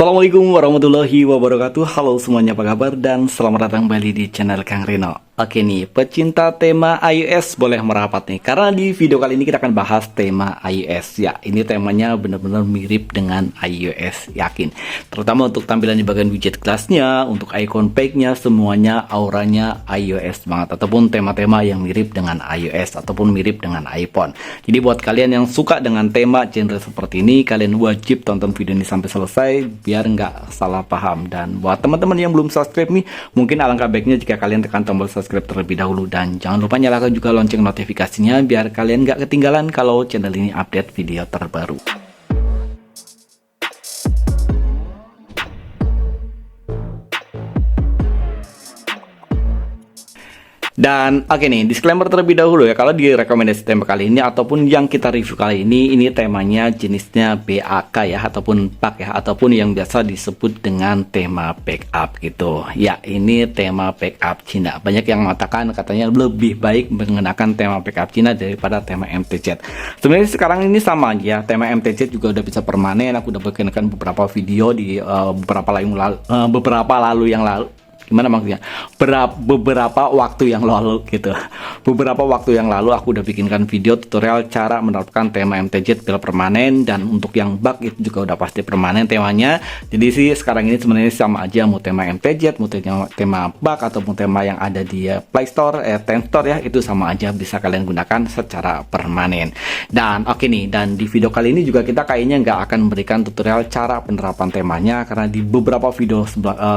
Assalamualaikum warahmatullahi wabarakatuh. Halo semuanya, apa kabar? Dan selamat datang kembali di channel Kang Reno. Oke nih, pecinta tema iOS boleh merapat nih, karena di video kali ini kita akan bahas tema iOS. Ya, ini temanya benar-benar mirip dengan iOS, yakin. Terutama untuk tampilan di bagian widget kelasnya, untuk icon pack-nya, semuanya auranya iOS banget. Ataupun tema-tema yang mirip dengan iOS, ataupun mirip dengan iPhone. Jadi buat kalian yang suka dengan tema genre seperti ini, kalian wajib tonton video ini sampai selesai, biar nggak salah paham. Dan buat teman-teman yang belum subscribe nih, mungkin alangkah baiknya jika kalian tekan tombol subscribe terlebih dahulu, dan jangan lupa nyalakan juga lonceng notifikasinya biar kalian nggak ketinggalan kalau channel ini update video terbaru. Dan oke nih, disclaimer terlebih dahulu ya, kalau di rekomendasi tema kali ini ataupun yang kita review kali ini temanya jenisnya BAK ya, ataupun bug ya, ataupun yang biasa disebut dengan tema backup gitu. Ya, ini tema backup Cina. Banyak yang mengatakan katanya lebih baik menggunakan tema backup Cina daripada tema MTZ. Sebenarnya sekarang ini sama aja, tema MTZ juga udah bisa permanen. Aku udah bikinkan beberapa video di beberapa lalu yang lalu. Gimana maksudnya? Beberapa waktu yang lalu gitu. Beberapa waktu yang lalu aku udah bikinkan video tutorial cara menerapkan tema MTZ bila permanen, dan untuk yang bug itu juga udah pasti permanen temanya. Jadi sih sekarang ini sebenarnya sama aja, mau tema MTZ, mau tema bug ataupun tema yang ada di Play Store, Ten Store ya, itu sama aja bisa kalian gunakan secara permanen. Dan oke nih, dan di video kali ini juga kita kayaknya nggak akan memberikan tutorial cara penerapan temanya, karena di beberapa video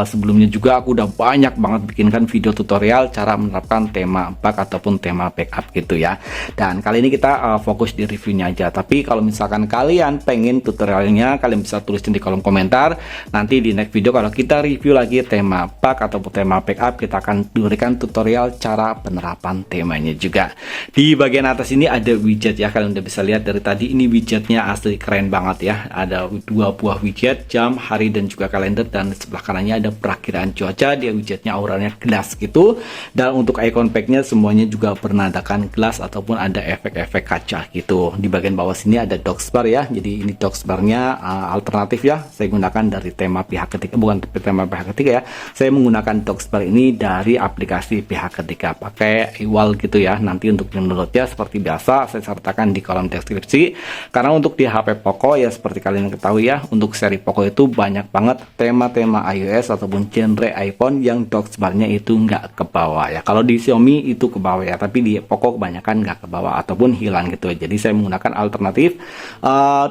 sebelumnya juga aku udah banyak banget bikinkan video tutorial cara menerapkan tema bug ataupun tema backup gitu ya. Dan kali ini kita fokus di reviewnya aja. Tapi kalau misalkan kalian pengen tutorialnya, kalian bisa tulisin di kolom komentar. Nanti di next video kalau kita review lagi tema bug ataupun tema backup, kita akan berikan tutorial cara penerapan temanya juga. Di bagian atas ini ada widget ya, kalian udah bisa lihat dari tadi, ini widgetnya asli keren banget ya. Ada dua buah widget, jam, hari, dan juga kalender, dan sebelah kanannya ada perakiraan cuaca. Dia widgetnya auranya gelas gitu, dan untuk icon packnya semuanya juga bernadakan gelas ataupun ada efek-efek kaca gitu. Di bagian bawah sini ada docksbar ya, jadi ini docksbarnya alternatif ya, saya gunakan dari tema pihak ketiga, bukan tema pihak ketiga ya, saya menggunakan docksbar ini dari aplikasi pihak ketiga, pakai iWall gitu ya. Nanti untuk downloadnya seperti biasa saya sertakan di kolom deskripsi, karena untuk di HP Poco ya seperti kalian ketahui ya, untuk seri Poco itu banyak banget tema-tema iOS ataupun genre iPhone yang docksbarnya itu nggak ke bawah ya. Kalau di Xiaomi itu ke bawah ya, tapi di Poco kebanyakan nggak ke bawah ataupun hilang gitu. Jadi saya menggunakan alternatif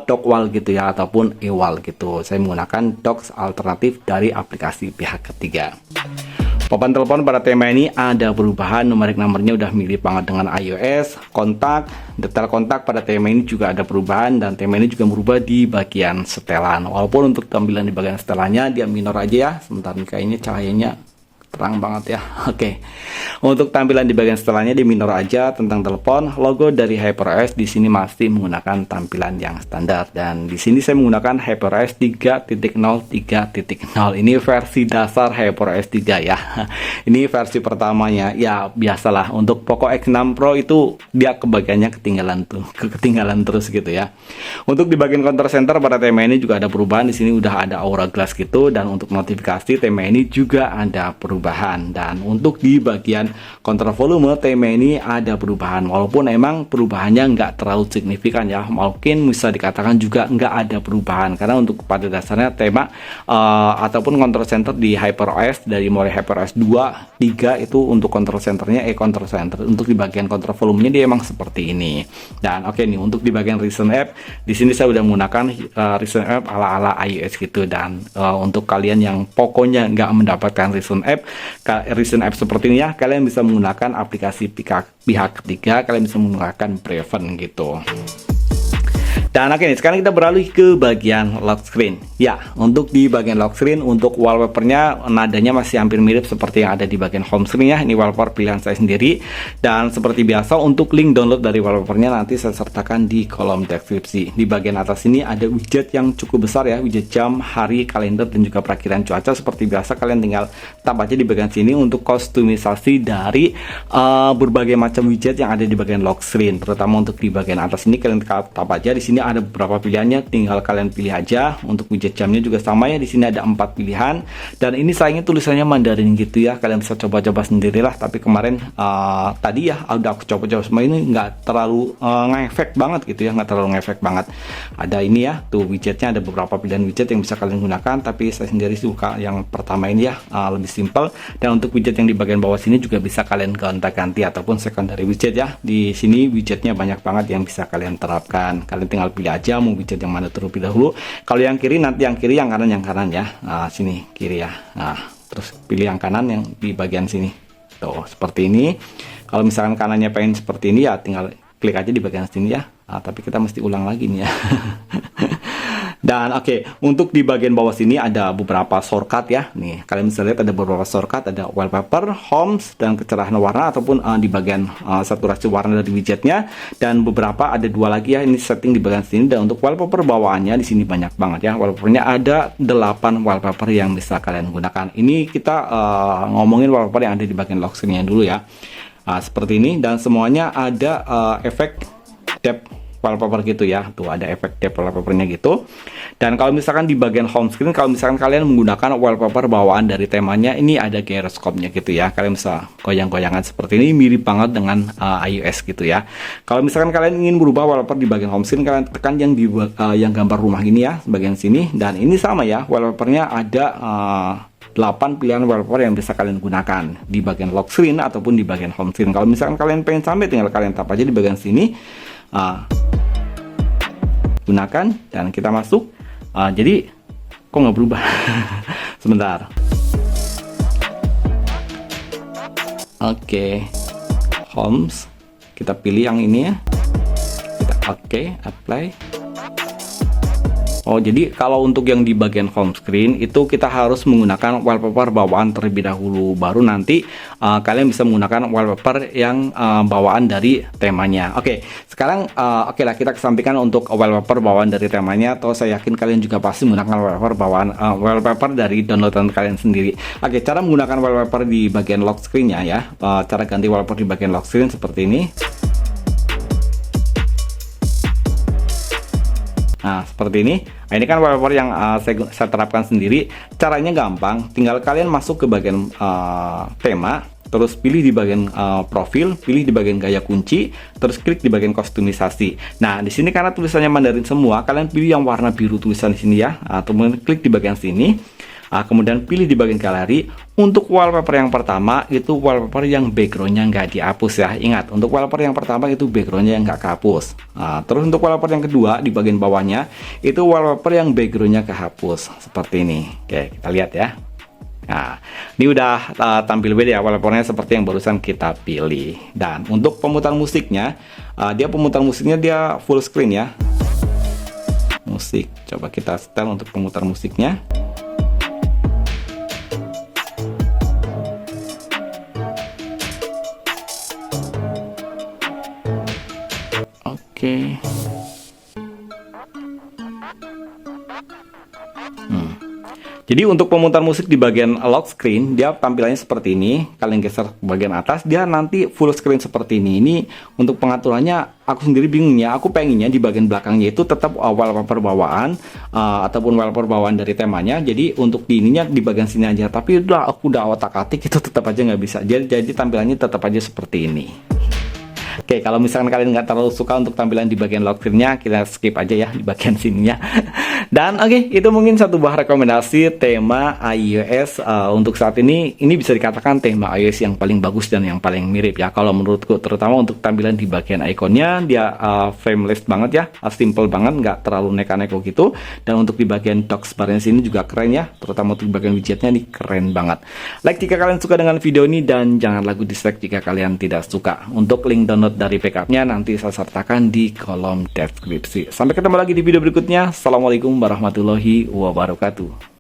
dockwall gitu ya, ataupun eWall gitu. Saya menggunakan docks alternatif dari aplikasi pihak ketiga. Papan telepon pada tema ini ada perubahan, numerik nomornya udah mirip banget dengan iOS. Kontak, detail kontak pada tema ini juga ada perubahan, dan tema ini juga berubah di bagian setelan. Walaupun untuk tampilan di bagian setelannya dia minor aja ya. Sebentar nih, kayaknya cahayanya terang banget ya. Oke. Untuk tampilan di bagian setelahnya di minor aja. Tentang telepon, logo dari HyperOS di sini masih menggunakan tampilan yang standar, dan di sini saya menggunakan HyperOS 3.0.3.0. Ini versi dasar HyperOS 3 ya. Ini versi pertamanya. Ya biasalah, untuk Poco X6 Pro itu dia kebagiannya ketinggalan terus gitu ya. Untuk di bagian control center pada tema ini juga ada perubahan. Di sini udah ada aura glass gitu, dan untuk notifikasi tema ini juga ada perubahan. Dan untuk di bagian kontrol volume tema ini ada perubahan, walaupun emang perubahannya nggak terlalu signifikan ya, mungkin bisa dikatakan juga nggak ada perubahan, karena untuk pada dasarnya tema ataupun kontrol center di HyperOS dari mulai HyperOS 2, 3 itu untuk kontrol centernya control center. Untuk di bagian kontrol volumenya dia emang seperti ini. Dan oke nih, untuk di bagian recent app di sini saya udah menggunakan recent app ala-ala iOS gitu. Dan untuk kalian yang pokoknya nggak mendapatkan recent app seperti ini ya, kalian bisa menggunakan aplikasi pihak ketiga, kalian bisa menggunakan Breven gitu. Dan oke nih, sekarang kita beralih ke bagian lock screen. Ya, untuk di bagian lock screen, untuk wallpapernya nadanya masih hampir mirip seperti yang ada di bagian home screen ya. Ini wallpaper pilihan saya sendiri. Dan seperti biasa, untuk link download dari wallpapernya nanti saya sertakan di kolom deskripsi. Di bagian atas ini ada widget yang cukup besar ya, widget jam, hari, kalender, dan juga perakiraan cuaca. Seperti biasa, kalian tinggal tap aja di bagian sini untuk kustomisasi dari berbagai macam widget yang ada di bagian lock screen. Terutama untuk di bagian atas ini, kalian tap aja di sini ada beberapa pilihannya, tinggal kalian pilih aja. Untuk widget jamnya juga sama ya, di sini ada 4 pilihan. Dan ini sayangnya tulisannya Mandarin gitu ya, kalian bisa coba-coba sendirilah. Tapi kemarin tadi ya udah aku coba-coba semua, ini nggak terlalu ngefek banget gitu ya, nggak terlalu ngefek banget. Ada ini ya, tuh widgetnya ada beberapa pilihan widget yang bisa kalian gunakan, tapi saya sendiri suka yang pertama ini ya, lebih simple. Dan untuk widget yang di bagian bawah sini juga bisa kalian gonta-ganti ataupun secondary widget ya. Di sini widgetnya banyak banget yang bisa kalian terapkan. Kalian tinggal pilih aja mau widget yang mana terlebih dahulu. Kalau yang kiri nanti yang kiri, yang kanan ya. Nah, sini kiri ya. Nah, terus pilih yang kanan yang di bagian sini. Tuh, seperti ini. Kalau misalkan kanannya pengen seperti ini ya, tinggal klik aja di bagian sini ya. Nah, tapi kita mesti ulang lagi nih ya. Dan oke, untuk di bagian bawah sini ada beberapa shortcut ya. Nih, kalian bisa lihat ada beberapa shortcut, ada wallpaper, homes, dan kecerahan warna ataupun di bagian saturasi warna dari widgetnya. Dan beberapa ada 2 lagi ya, ini setting di bagian sini. Dan untuk wallpaper bawaannya di sini banyak banget ya. Wallpapernya ada 8 wallpaper yang bisa kalian gunakan. Ini kita ngomongin wallpaper yang ada di bagian lock screen-nya dulu ya. Seperti ini, dan semuanya ada efek depth wallpaper gitu ya. Tuh ada efek depth wallpapernya gitu. Dan kalau misalkan di bagian home screen, kalau misalkan kalian menggunakan wallpaper bawaan dari temanya, ini ada gyroscope-nya gitu ya. Kalian bisa goyang-goyangan seperti ini, mirip banget dengan iOS gitu ya. Kalau misalkan kalian ingin berubah wallpaper di bagian home screen, kalian tekan yang di yang gambar rumah ini ya, bagian sini. Dan ini sama ya, wallpapernya ada 8 pilihan wallpaper yang bisa kalian gunakan di bagian lock screen ataupun di bagian home screen. Kalau misalkan kalian pengen sampai, tinggal kalian tap aja di bagian sini, gunakan, dan kita masuk. Jadi kok nggak berubah? Sebentar. Oke, homes, kita pilih yang ini ya. Kita apply. Oh, jadi kalau untuk yang di bagian home screen itu kita harus menggunakan wallpaper bawaan terlebih dahulu, baru nanti kalian bisa menggunakan wallpaper yang bawaan dari temanya. Oke, sekarang oke lah, kita kesampingkan untuk wallpaper bawaan dari temanya, atau saya yakin kalian juga pasti menggunakan wallpaper bawaan wallpaper dari downloadan kalian sendiri. Oke, cara menggunakan wallpaper di bagian lock screen-nya ya. Cara ganti wallpaper di bagian lock screen seperti ini. Nah, seperti ini. Nah, ini kan wallpaper yang saya terapkan sendiri. Caranya gampang, tinggal kalian masuk ke bagian tema, terus pilih di bagian profil, pilih di bagian gaya kunci, terus klik di bagian kostumisasi. Nah, di sini karena tulisannya Mandarin semua, kalian pilih yang warna biru tulisan di sini ya, atau klik di bagian sini. Kemudian pilih di bagian galeri. Untuk wallpaper yang pertama itu wallpaper yang backgroundnya nggak dihapus ya. Ingat, untuk wallpaper yang pertama itu backgroundnya nggak kehapus. Terus untuk wallpaper yang kedua di bagian bawahnya itu wallpaper yang backgroundnya kehapus seperti ini. Oke, kita lihat ya. Nah, ini udah tampil beda ya wallpapernya seperti yang barusan kita pilih. Dan untuk pemutar musiknya, pemutar musiknya dia full screen ya. Musik, coba kita setel untuk pemutar musiknya. Oke. Jadi untuk pemutar musik di bagian lock screen, dia tampilannya seperti ini. Kalian geser ke bagian atas, dia nanti full screen seperti ini. Ini untuk pengaturannya aku sendiri bingung ya. Aku pengennya di bagian belakangnya itu tetap wallpaper bawaan ataupun wallpaper bawaan dari temanya. Jadi untuk di ininya di bagian sini aja. Tapi aku udah otak-atik itu tetap aja nggak bisa. Jadi tampilannya tetap aja seperti ini. Oke, kalau misalkan kalian nggak terlalu suka untuk tampilan di bagian lock screen-nya, kita skip aja ya di bagian sininya. Dan oke, itu mungkin satu buah rekomendasi tema iOS untuk saat ini. Ini bisa dikatakan tema iOS yang paling bagus dan yang paling mirip ya. Kalau menurutku, terutama untuk tampilan di bagian ikonnya, dia frameless banget ya, simple banget, nggak terlalu neka-neko gitu. Dan untuk di bagian docs bar sini juga keren ya, terutama untuk di bagian widgetnya nih keren banget. Like jika kalian suka dengan video ini, dan jangan lupa dislike jika kalian tidak suka. Untuk link download dari backupnya nanti saya sertakan di kolom deskripsi. Sampai ketemu lagi di video berikutnya. Assalamualaikum warahmatullahi wabarakatuh.